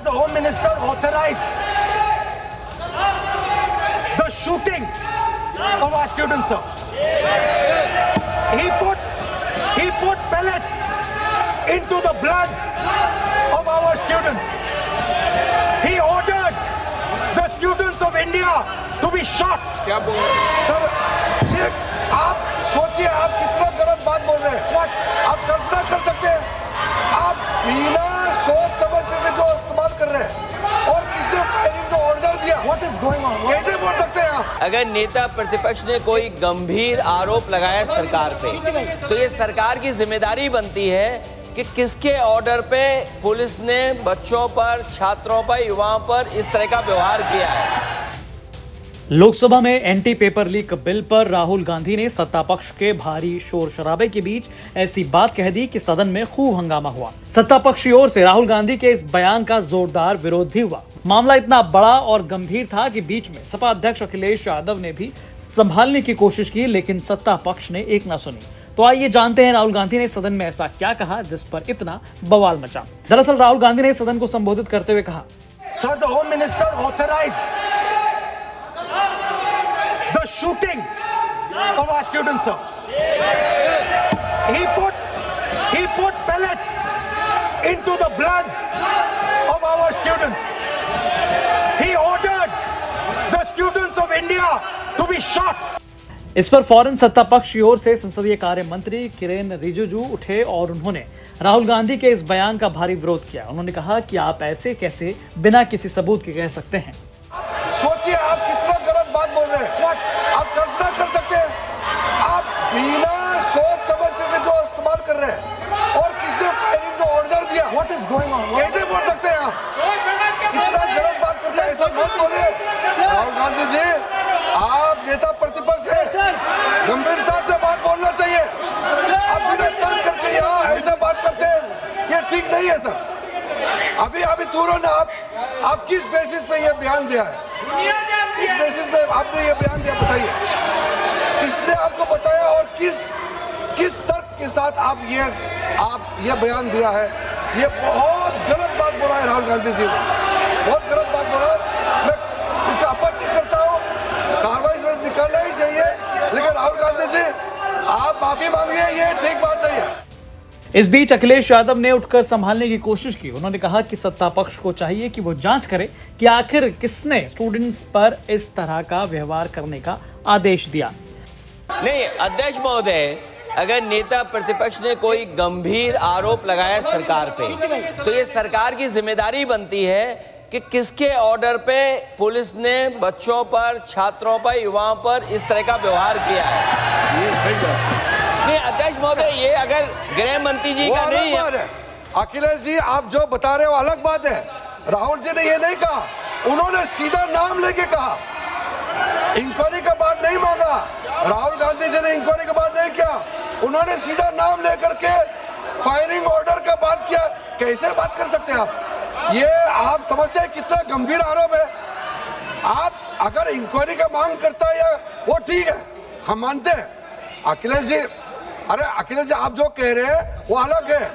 The Home Minister authorized the shooting of our students, sir. He put pellets into the blood of our students. He ordered the students of India to be shot. क्या बोल रहे हैं sir? ये आप सोचिए, आप कितना गलत बात बोल रहे हैं। आप कल्पना कर सकते हैं, आप बिना सोच समझ करके जो इस्तेमाल कर रहे हैं, और किसने फायरिंग का ऑर्डर दिया? What is going on? कैसे बोल सकते हैं आप? अगर नेता प्रतिपक्ष ने कोई गंभीर आरोप लगाया सरकार पे, तो ये सरकार की जिम्मेदारी बनती है कि किसके ऑर्डर पे पुलिस ने बच्चों पर, छात्रों पर, युवाओं पर इस तरह का व्यवहार किया है। लोकसभा में एंटी पेपर लीक बिल पर राहुल गांधी ने सत्ता पक्ष के भारी शोर शराबे के बीच ऐसी बात कह दी कि सदन में खूब हंगामा हुआ। सत्ता पक्ष की ओर से राहुल गांधी के इस बयान का जोरदार विरोध भी हुआ। मामला इतना बड़ा और गंभीर था कि बीच में सपा अध्यक्ष अखिलेश यादव ने भी संभालने की कोशिश की, लेकिन सत्ता पक्ष ने एक न सुनी। तो आइए जानते हैं राहुल गांधी ने सदन में ऐसा क्या कहा जिस पर इतना बवाल मचा। दरअसल राहुल गांधी ने सदन को संबोधित करते हुए कहा, Sir, the Home Minister authorized the shooting of our students, sir. He put pellets into the blood of our students. He ordered the students of India to be shot. इस पर फौरन सत्ता पक्ष की ओर से संसदीय कार्य मंत्री किरेन रिजिजू उठे और उन्होंने राहुल गांधी के इस बयान का भारी विरोध किया। उन्होंने कहा कि आप ऐसे कैसे बिना किसी सबूत के कह सकते हैं। सोचिए, आप कितना गलत बात बोल रहे हैं। आप कल्पना कर सकते हैं, आप बिना सोच समझ करके जो इस्तेमाल कर रहे हैं, और किसने फायरिंग का ऑर्डर दिया? What is going on? कैसे बोल सकते हैं आप? कितना गलत बात करते हैं, ऐसा मत बोलिए। राहुल गांधी जी, आप नेता प्रतिपक्ष हैं, गंभीरता से बात बोलना चाहिए। आप बिना तर्क करके यहाँ ऐसा बात करते हैं, ये ठीक नहीं है सर। अभी तुरंत आप किस बेसिस पे ये बयान दिया है? किस बेसिस पे आपने ये बयान दिया, बताइए। किसने आपको बताया और किस तर्क के साथ आप ये बयान दिया है? ये बहुत गलत बात बोला है राहुल गांधी जी ने, बहुत गलत बात बोला। मैं इसका आपत्ति करता हूँ, कार्रवाई से निकालना ही चाहिए, लेकिन राहुल गांधी जी आप माफी मांगिए, ये ठीक बात नहीं है। इस बीच अखिलेश यादव ने उठकर संभालने की कोशिश की। उन्होंने कहा कि सत्ता पक्ष को चाहिए कि वो जांच करे कि आखिर किसने स्टूडेंट्स पर इस तरह का व्यवहार करने का आदेश दिया। नहीं अध्यक्ष महोदय, अगर नेता प्रतिपक्ष ने कोई गंभीर आरोप लगाया सरकार पे, तो ये सरकार की जिम्मेदारी बनती है कि किसके ऑर्डर पे पुलिस ने बच्चों पर, छात्रों पर, युवाओं पर इस तरह का व्यवहार किया है। ये सही बात नहीं अध्यक्ष महोदय, ये अगर गृह मंत्री जी का नहीं है। अखिलेश जी, आप जो बता रहे हो अलग बात है। राहुल जी ने ये नहीं कहा, उन्होंने सीधा नाम लेके कहा, इंक्वायरी का बात नहीं मांगा। राहुल गांधी जी ने इंक्वायरी का बात नहीं किया, उन्होंने सीधा नाम लेकर के फायरिंग ऑर्डर का बात किया। कैसे बात कर सकते हैं आप? ये आप समझते हैं कितना गंभीर आरोप है? आप अगर इंक्वायरी का मांग करता है या वो ठीक है, हम मानते हैं। अखिलेश जी, अरे अखिलेश जी, आप जो कह रहे हैं वो अलग है।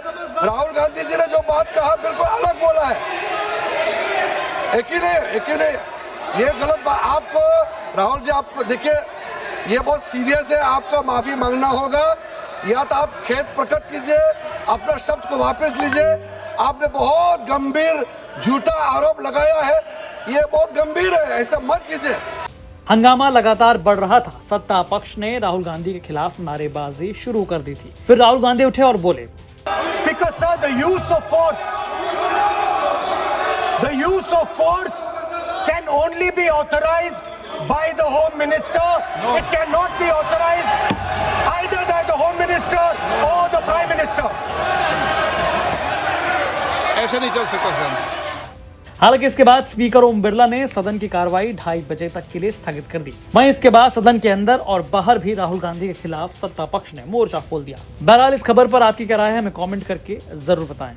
राहुल गांधी जी ने जो बात कहा बिल्कुल अलग बोला है। एक ही नहीं, ये गलत बात। आपको राहुल जी, आपको देखिए, ये बहुत सीरियस है, आपको माफी मांगना होगा, या तो आप खेद प्रकट कीजिए, अपना शब्द को वापस लीजिए। आपने बहुत गंभीर झूठा आरोप लगाया है, ये बहुत गंभीर है, ऐसा मत कीजिए। हंगामा लगातार बढ़ रहा था। सत्ता पक्ष ने राहुल गांधी के खिलाफ नारेबाजी शुरू कर दी थी। फिर राहुल गांधी उठे और बोले, Speaker sir, the use of force can only be authorized by the Home Minister. No. It cannot be authorized either by the Home Minister or the Prime Minister. ऐसा नहीं चल सकता सर। हालांकि इसके बाद स्पीकर ओम बिरला ने सदन की कार्रवाई 2:30 बजे तक के लिए स्थगित कर दी। वहीं इसके बाद सदन के अंदर और बाहर भी राहुल गांधी के खिलाफ सत्ता पक्ष ने मोर्चा खोल दिया। बहरहाल इस खबर पर आपकी क्या राय है, हमें कमेंट करके जरूर बताएं।